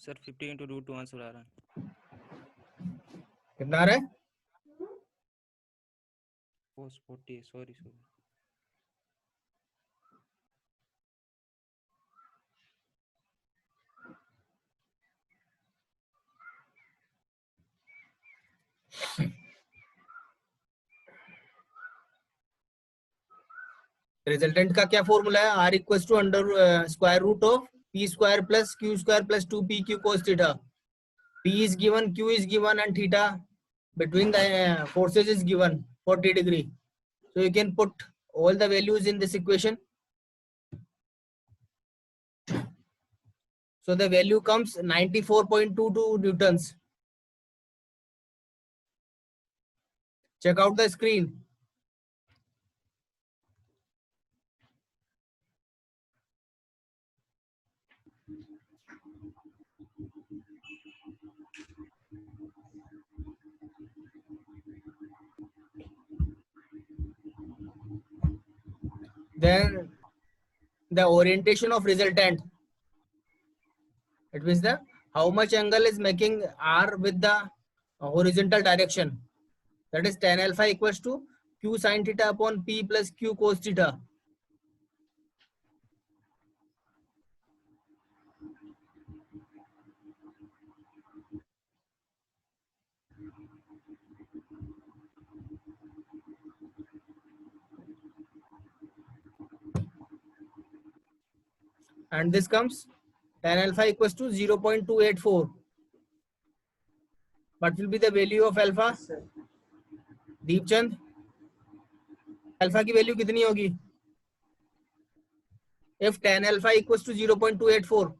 Sir 50 into √2 answer आ रहा है। कितना आ रहा है? cos 40 sorry. रिजल्टेंट का क्या फॉर्मूला है? R equal to under square root of P square plus Q square plus 2pq cos theta. P is given, Q is given, and theta between the forces is given 40 degree. So you can put all the values in this equation. So the value comes 94.22 newtons. Check out the screen. Then the orientation of resultant. It means the how much angle is making R with the horizontal direction. That is tan alpha equals to Q sin theta upon P plus Q cos theta. And this comes tan alpha equals to 0.284. What will be the value of alpha? Deepchand, alpha की value कितनी होगी? If tan alpha equals to 0.284.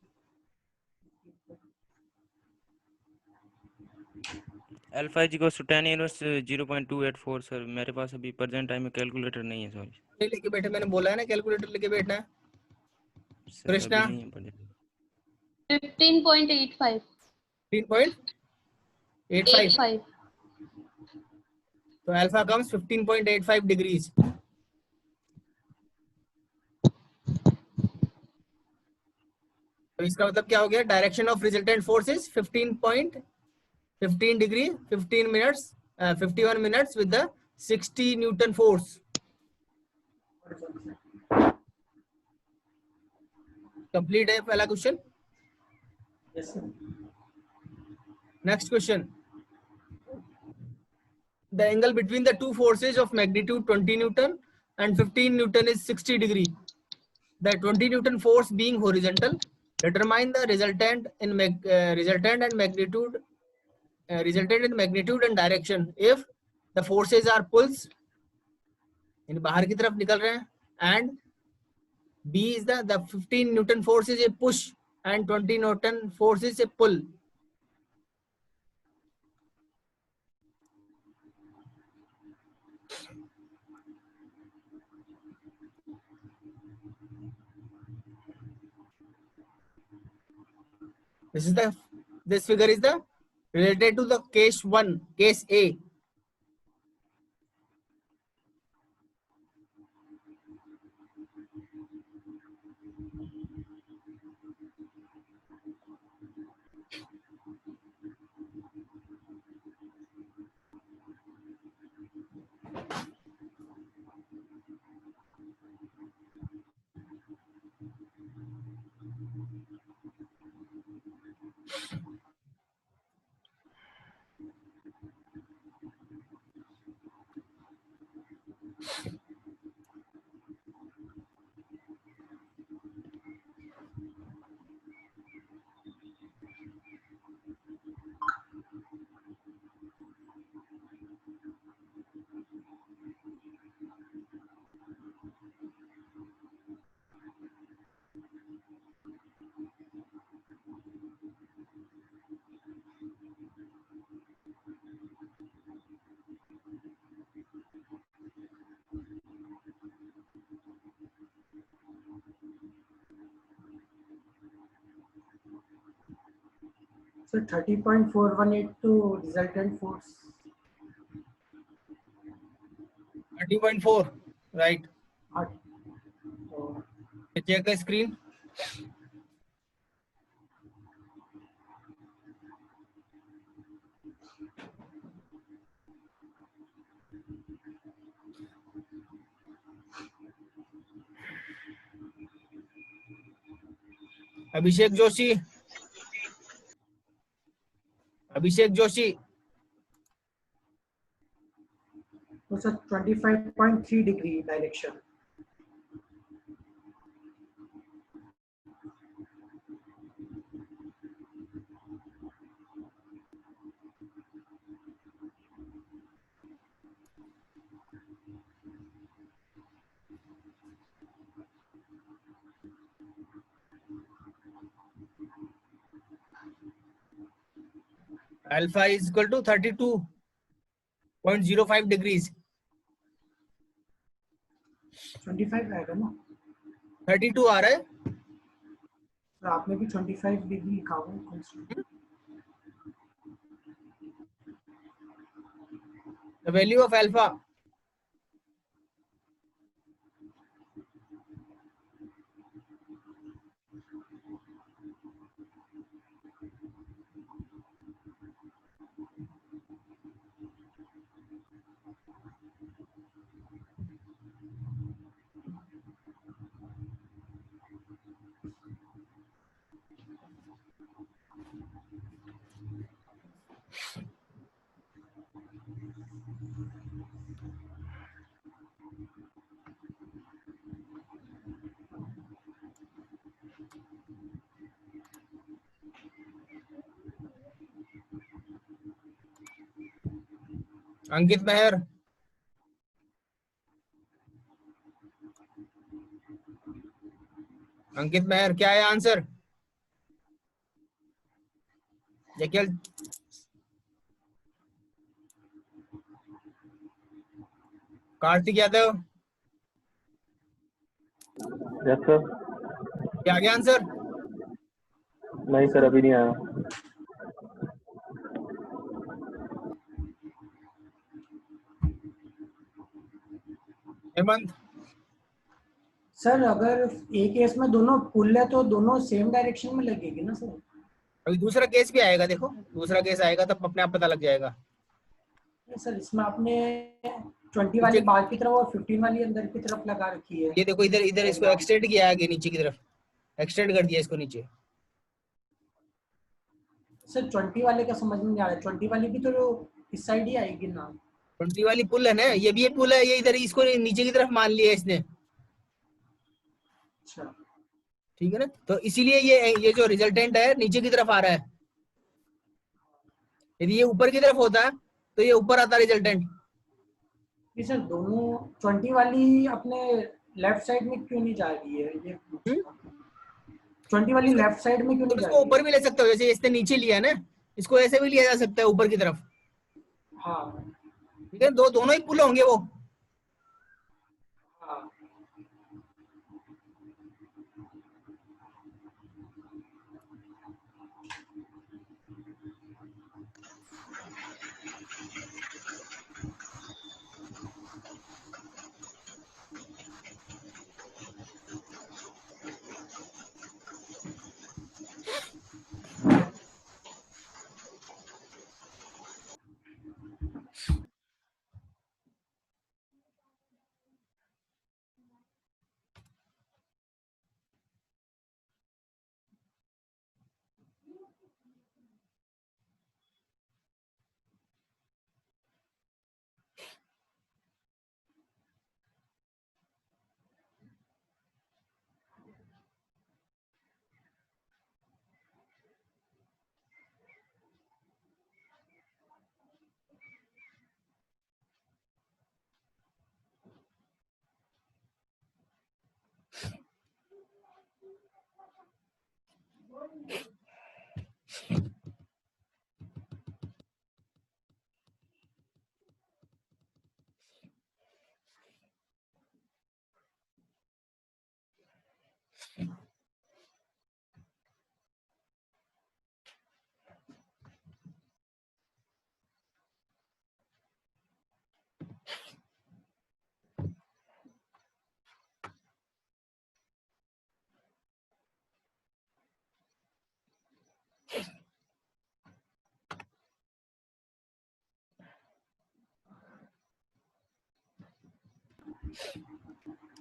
Alpha is equal to tan inverse 0.284 sir. मेरे पास अभी present time में calculator नहीं है, sorry नहीं लेके बैठे, मैंने बोला है ना कैलकुलेटर लेके बैठना है. सर। अभी कृष्णा नहीं है प्रेजेंट। 15.85. 15.85. तो alpha comes 15.85 degrees. तो इसका मतलब क्या हो गया? Direction of resultant force is 15 degree 15 minutes 51 minutes with the 60 Newton force. Complete है पहला question. Yes, sir. Next question. The angle between the two forces of magnitude 20 Newton and 15 Newton is 60 degree. The 20 Newton force being horizontal, determine the resultant and magnitude and direction if the forces are pulls, यानी बाहर की तरफ निकल रहे हैं, and B is the 15 Newton force is a push and 20 Newton force is a pull. This figure is the related to the case 1, case A. So 30.418 resultant force. 30.4, right? So Check the screen. अभिषेक जोशी, अभिषेक जोशी, तो sir 25.3 degree direction. Alpha is equal to 32.05 degrees. 25 आएगा ना 32 आ रहा है। Sir, आपने भी 25 degree लिखा हुआ है constant। The value of alpha, Ankit Mehar, Ankit Mehar क्या है आंसर? जकेल, कार्तिक यादव, यस सर। क्या आ गया आंसर? नहीं सर, अभी नहीं आया। हेमंत, सर अगर एक केस में दोनों पुल है तो दोनों सेम डायरेक्शन में लगेगी ना सर। अभी दूसरा केस भी आएगा, देखो दूसरा केस आएगा तब अपने आप पता लग जाएगा। नहीं सर, इसमें आपने 20 वाली बाहर की तरफ और 15 वाली अंदर की तरफ लगा रखी है। ये देखो इधर इधर इसको एक्सटेंड किया है आगे नीचे की तरफ, एक्सटेंड कर दिया इसको नीचे। सर 20 वाले का समझ में नहीं आ रहा है, 20 वाली भी तो इस साइड ही आएगी ना। 20 वाली पुल है ना, ये भी ये पुल है, ये इधर इसको नीचे की तरफ मान लिया इसने, अच्छा ठीक है ना। तो इसीलिए ये जो रिजल्टेंट है नीचे की तरफ आ रहा है। यदि ये ऊपर की तरफ होता है तो ये ऊपर आता रिजल्टेंट। जी सर, दोनों 20 वाली अपने लेफ्ट साइड में क्यों नहीं जा रही है ये? 20 वाली लेफ्ट साइड में क्यों तो नहीं जा इसको रही ऊपर है? भी ले सकते हो, जैसे इसने नीचे लिया है ना, इसको ऐसे भी लिया जा सकता है ऊपर की तरफ, हाँ ठीक है। दोनों ही पुल होंगे वो। हाँ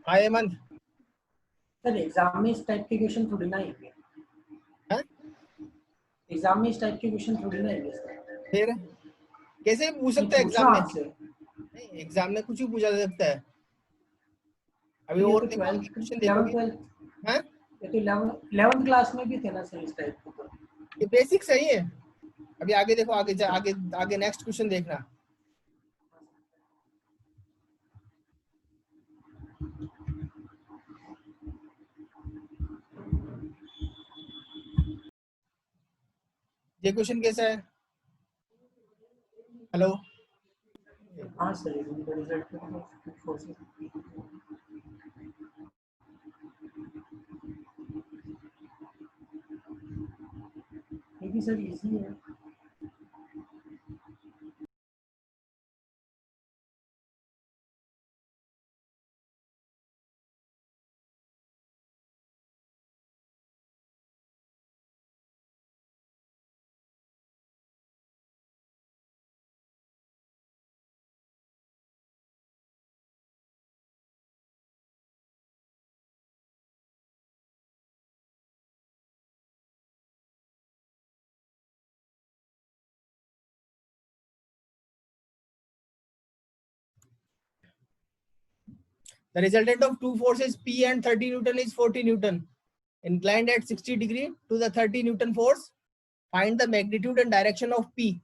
हाँ हेमंत, सर, एग्जाम में इस टाइप के क्वेश्चन थोड़ी ना आएंगे। एग्जाम में इस टाइप के क्वेश्चन थोड़ी ना आएंगे सर। फिर कैसे भी पूछ सकते हैं पूछो एग्जाम में? आपसे। नहीं, एग्जाम में कुछ भी पूछा जा सकता है। अभी ये और तो देखो, अगला 12th क्वेश्चन 11th देखोगे। हैं? ये तो 11th क्लास में भी थे ना सर इस टाइप के तो। ये बेसिक सही है। अभी आगे देखो, आगे आगे नेक्स्ट क्वेश्चन देखना। ये क्वेश्चन कैसा है? हेलो, हाँ सर, इनका रिजल्ट तो फोर्सेस। ये भी सर इजी है। the resultant of two forces P and 30 Newton is 40 Newton. Inclined at 60 degree to the 30 Newton force. Find the magnitude and direction of P.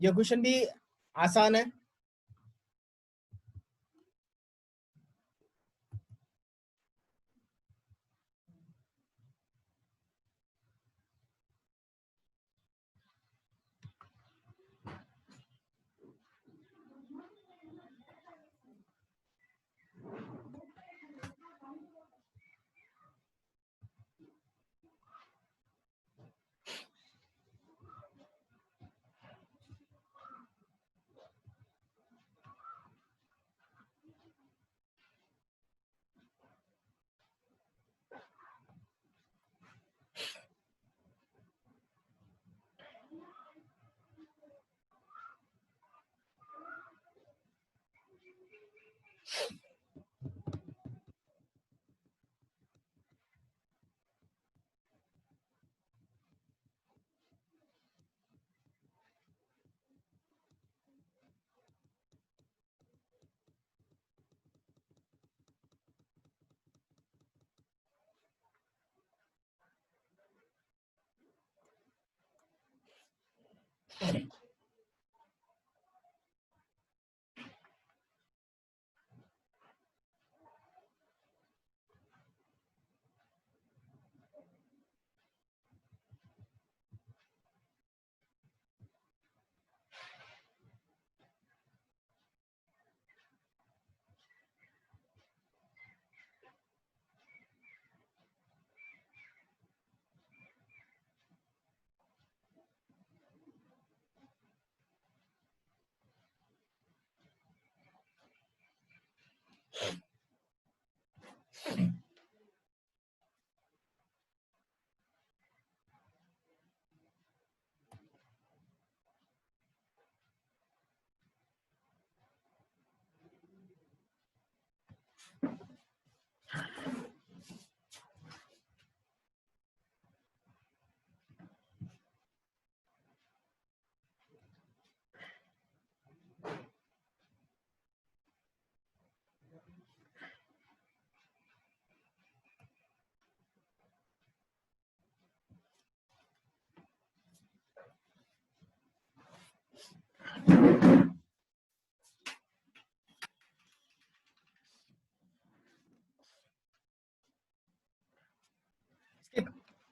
ये question भी आसान है।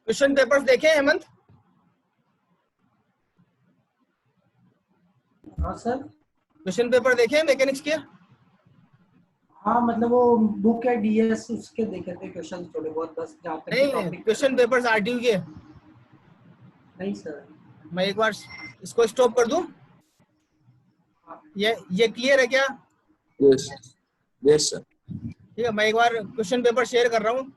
क्वेश्चन पेपर्स देखे हेमंत? हाँ सर। क्वेश्चन पेपर देखे mechanics के? हाँ मतलब वो बुक है डीएस उसके देखे थे क्वेश्चन थोड़े बहुत, बस जहाँ तक के नहीं, टॉपिक। क्वेश्चन पेपर्स आरटीयू के। नहीं सर। मैं एक बार इसको स्टॉप कर दूं? ये क्लियर है क्या? Yes yes sir. ठीक है, मैं एक बार क्वेश्चन पेपर शेयर कर रहा हूँ।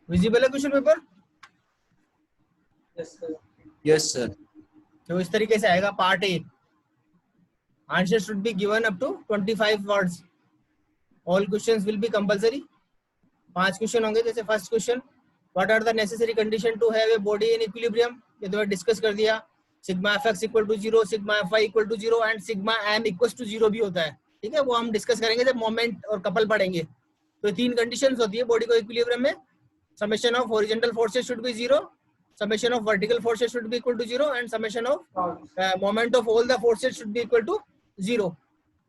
विजिबल है question paper? Yes sir. Yes, sir. तो इस तरीके से आएगा part A, answer should be given up to 25 words, all questions will be compulsory. 5 question होंगे। जैसे first question, what are the necessary condition to have a body in equilibrium, ये तो मैं डिस्कस कर दिया। Sigma F X equal to 0, sigma F Y equal to 0 and sigma M equal to 0 भी होता है, ठीक है, वो हम डिस्कस करेंगे जब मोमेंट और कपल पढ़ेंगे। तो 3 कंडीशंस होती है बॉडी को इक्विलिब्रियम में, summation of horizontal forces should be 0, summation of vertical forces should be equal to 0 and summation of moment of all the forces should be equal to 0.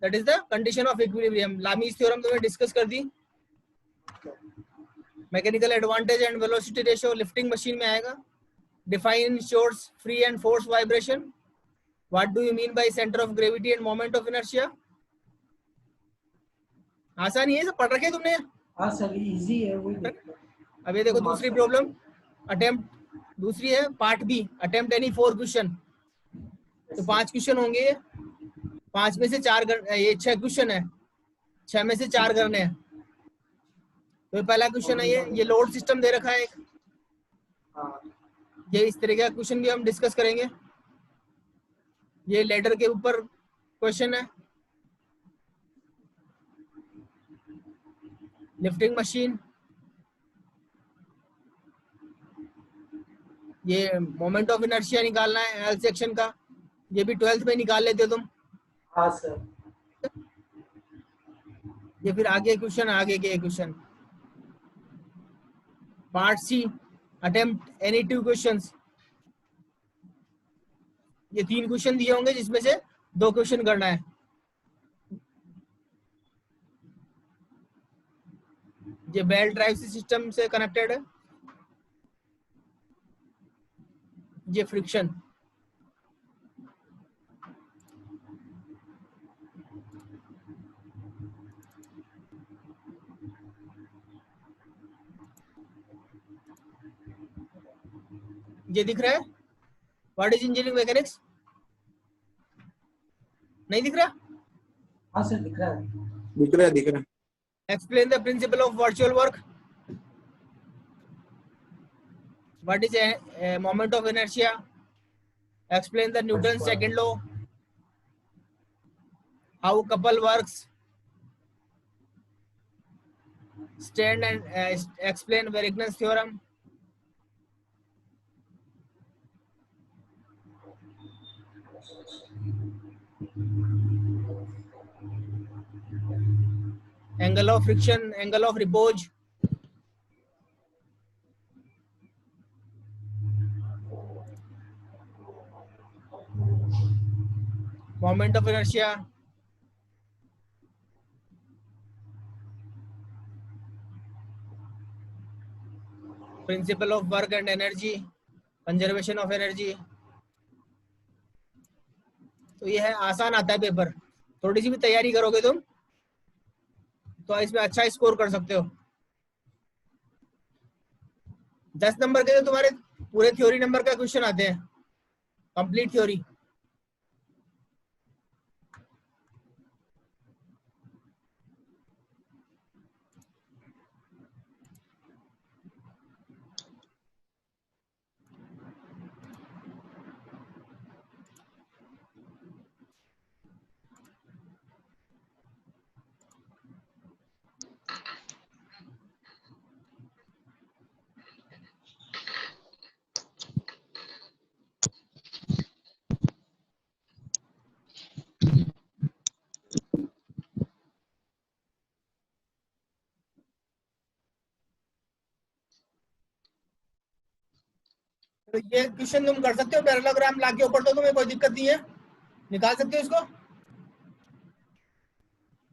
That is the condition of equilibrium. Lami's theorem तो मैं discuss कर दी। Mechanical advantage and velocity ratio lifting machine में आएगा। Define force free and force vibration. What do you mean by centre of gravity and moment of inertia. आसान ही है, सब पढ़ रखे तुमने। हाँ सर, इजी है वही देखो। अब ये देखो दूसरी प्रॉब्लम, अटेम्प्ट दूसरी है part B, attempt any 4 question. तो 5 क्वेश्चन होंगे, 5 में से 4 ये 6 क्वेश्चन है, 6 में से 4 करने हैं। तो पहला क्वेश्चन है ये लोड सिस्टम दे रखा है एक, ये इस तरह का क्वेश्चन भी हम डिस्कस करेंगे। ये लेटर के ऊपर क्वेश्चन है, लिफ्टिंग मशीन, ये मोमेंट ऑफ इनर्शिया निकालना है एल सेक्शन का, ये भी 12th में निकाल लेते हो तुम। हाँ सर। ये फिर आगे क्वेश्चन, आगे के question. Part C, attempt any 2 questions. ये 3 क्वेश्चन दिए होंगे जिसमें से 2 क्वेश्चन करना है। ये बेल्ट ड्राइव सिस्टम से कनेक्टेड है, ये फ्रिक्शन। ये दिख रहा है, व्हाट इज इंजीनियरिंग मैकेनिक्स? नहीं दिख रहा? हाँ सर, दिख रहा है। दिख रहा है, दिख रहा है। Explain the principle of virtual work. What is a moment of inertia? Explain the Newton's second law. How couple works. Stand and explain Verigne's theorem. Angle of friction, angle of repose. Moment of inertia. Principle of work and energy. Conservation of energy. तो ये है, आसान आता है paper. थोड़ी सी भी तैयारी करोगे तुम तो इसमें अच्छा स्कोर कर सकते हो। 10 नंबर के जो तुम्हारे पूरे थ्योरी नंबर का क्वेश्चन आते हैं, कंप्लीट थ्योरी। तो ये क्वेश्चन तुम कर सकते हो, पैरेललोग्राम लाके ऊपर तो तुम्हें कोई दिक्कत नहीं है, निकाल सकते हो इसको।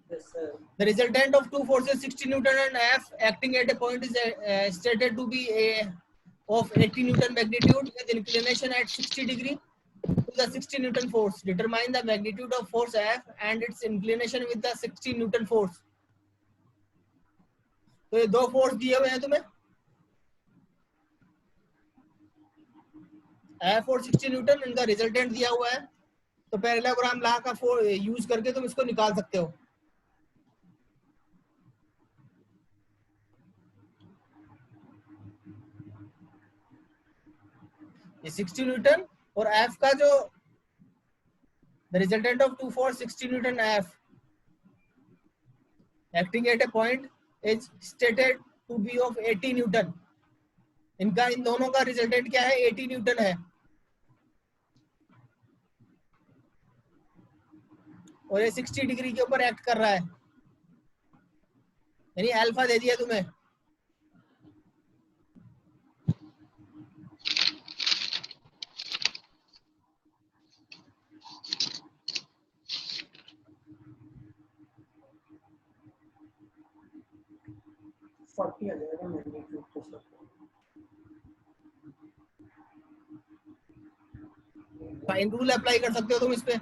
Yes, sir. The resultant of two forces 60 Newton and F acting at a point is stated to be of 80 Newton magnitude with inclination at 60 degree to the 60 Newton force. Determine the magnitude of force F and its inclination with the 60 Newton force. तो ये 2 force दिए हुए हैं तुम्हें, F और 60 Newton, इनका resultant दिया हुआ है। तो पैरेललोग्राम लॉ का यूज करके तुम इसको निकाल सकते हो। ये 60 न्यूटन और एफ का जो the resultant of two force 60 newton F acting at a point is stated to be of 80 newton. इनका इन दोनों का रिजल्टेंट क्या है? 80 न्यूटन है और ये 60 डिग्री के ऊपर एक्ट कर रहा है, यानी अल्फा दे दिया तुम्हें। फोर्टी आ जाएगा मैग्नीट्यूड तो सर। साइन रूल अप्लाई कर सकते हो तुम इस पे।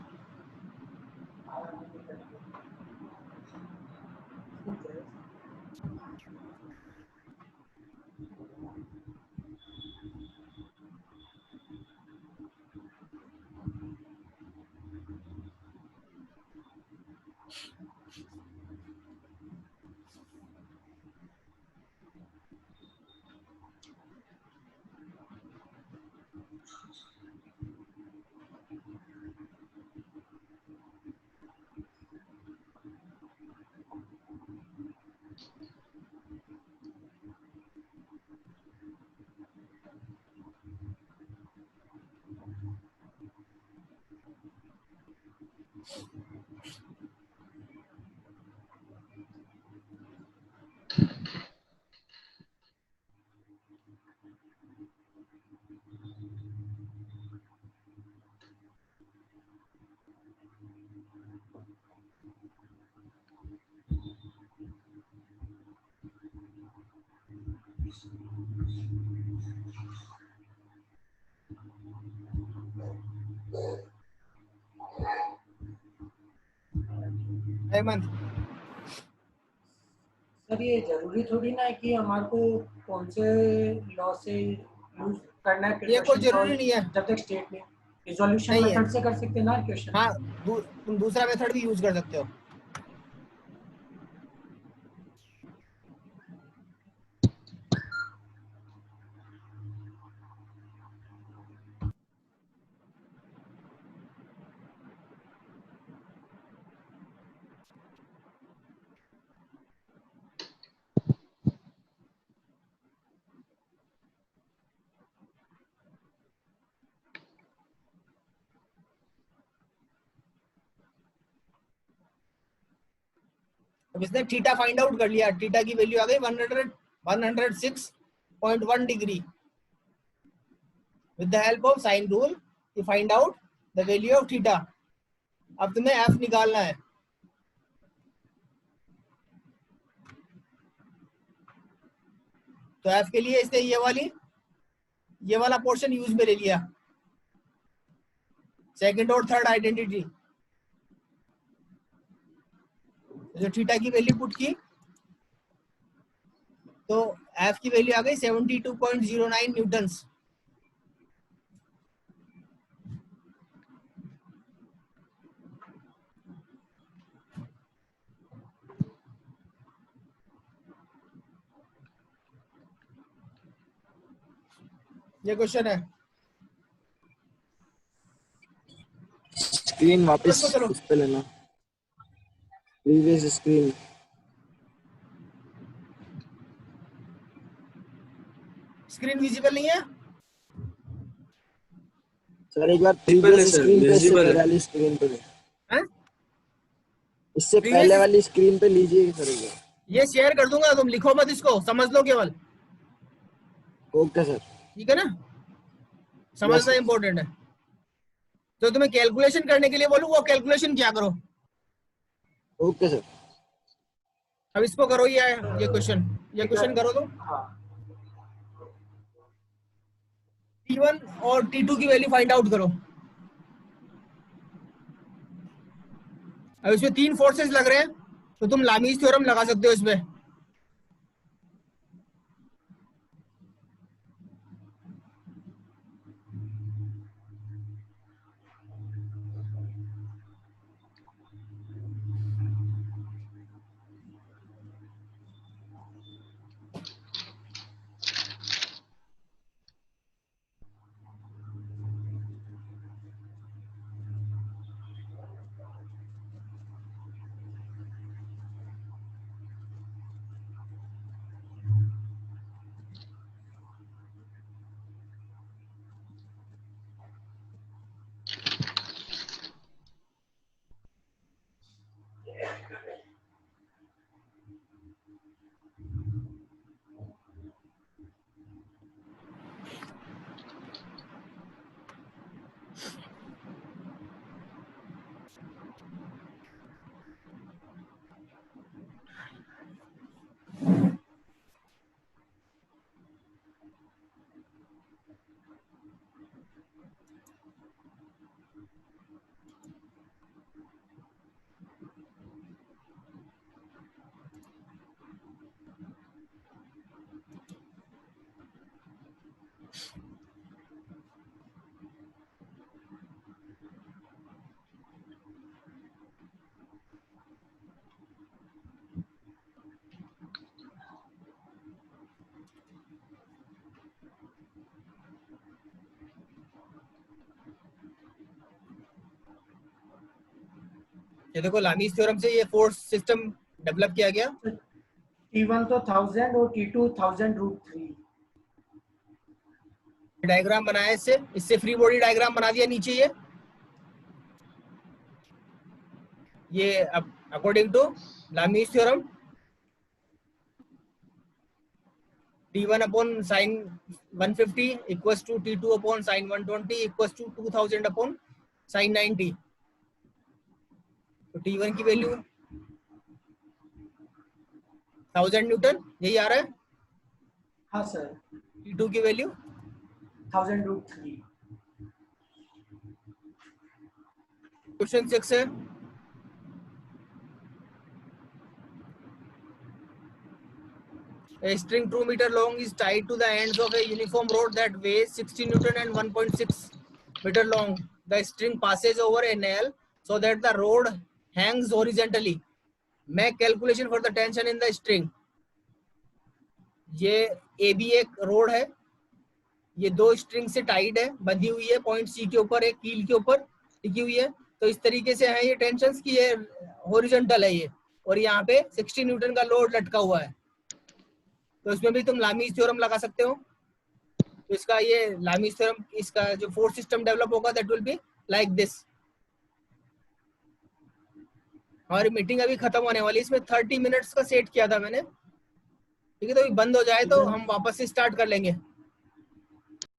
हेमंत, सर ये जरूरी थोड़ी ना है कि हमारे को कौन से लॉ से यूज करना है ये कोई question जरूरी solve नहीं है। जब तक स्टेट में रिजोल्यूशन नहीं है। मेथड से कर सकते हैं ना क्वेश्चन। हाँ, तुम दूसरा मेथड भी यूज कर सकते हो। अब इसने थीटा फाइंड आउट कर लिया, थीटा की वैल्यू आ गई 106.1 degree. With the help of sine rule you find out the value of theta. अब तुम्हें एफ निकालना है। तो एफ के लिए इसने ये वाला पोर्शन यूज में ले लिया, सेकंड और थर्ड आइडेंटिटी। जो थीटा की वैल्यू पुट की तो एफ की वैल्यू आ गई 72.09 न्यूटन्स। ये क्वेश्चन है। स्क्रीन वापस चलो उस पे लेना, प्रीवियस स्क्रीन। स्क्रीन विजिबल नहीं है? सर एक बार विजिबल है प्रीवियस सर, स्क्रीन पे, इससे विजिबल पहले है। वाली स्क्रीन पे ले। हैं? इससे Previous- पहले वाली स्क्रीन पे लीजिए सर एक बार। ये शेयर कर दूंगा, तुम लिखो मत इसको, समझ लो केवल। Okay sir. ठीक है ना? समझना Yes, इंपॉर्टेंट है। तो तुम्हें कैलकुलेशन करने के लिए बोलूं, वो कैलकुलेशन क्या करो। Okay sir. अब इसको करो, ये क्वेश्चन करो तुम। हाँ T1 और T2 की वैल्यू फाइंड आउट करो। अब इसमें 3 फोर्सेस लग रहे हैं, तो तुम लामीज थ्योरम लगा सकते हो इसमें। ये देखो लामीज थ्योरम से ये फोर्स सिस्टम डेवलप किया गया। T1 तो 1000 और T2 1000√3। डायग्राम बनाया इससे फ्री बॉडी डायग्राम बना दिया नीचे ये according to Lami's theorem T1 upon sin 150 equals to T2 upon sin 120 equals to 2000 upon sin 90। तो T1 की वैल्यू 1000 न्यूटन यही आ रहा है। हाँ सर, T2 की वैल्यू 1000√3। क्वेश्चन 6 है। A string 2 meter long is tied to the ends of a uniform rod that weighs 60 Newton and 1.6 meter long. The string passes over a nail so that the rod hangs horizontally. Make calculation for the tension in the string. ये A B एक road है, ये दो string से Tide है, बंधी हुई है पॉइंट सी के ऊपर, एक कील के ऊपर टिकी हुई है। तो इस तरीके से है ये टेंशंस की ये हॉरिजॉन्टल है ये, और यहाँ पे 60 न्यूटन का लोड लटका हुआ है। तो इसमें भी तुम लामीज थ्योरम लगा सकते हो। तो इसका ये लामीज थ्योरम, इसका जो फोर्स सिस्टम डेवलप होगा that will be like this. हमारी मीटिंग अभी खत्म होने वाली, इसमें 30 मिनट्स का सेट किया था मैंने, ठीक है। तो अभी बंद हो जाए तो हम वापस से स्टार्ट कर लेंगे।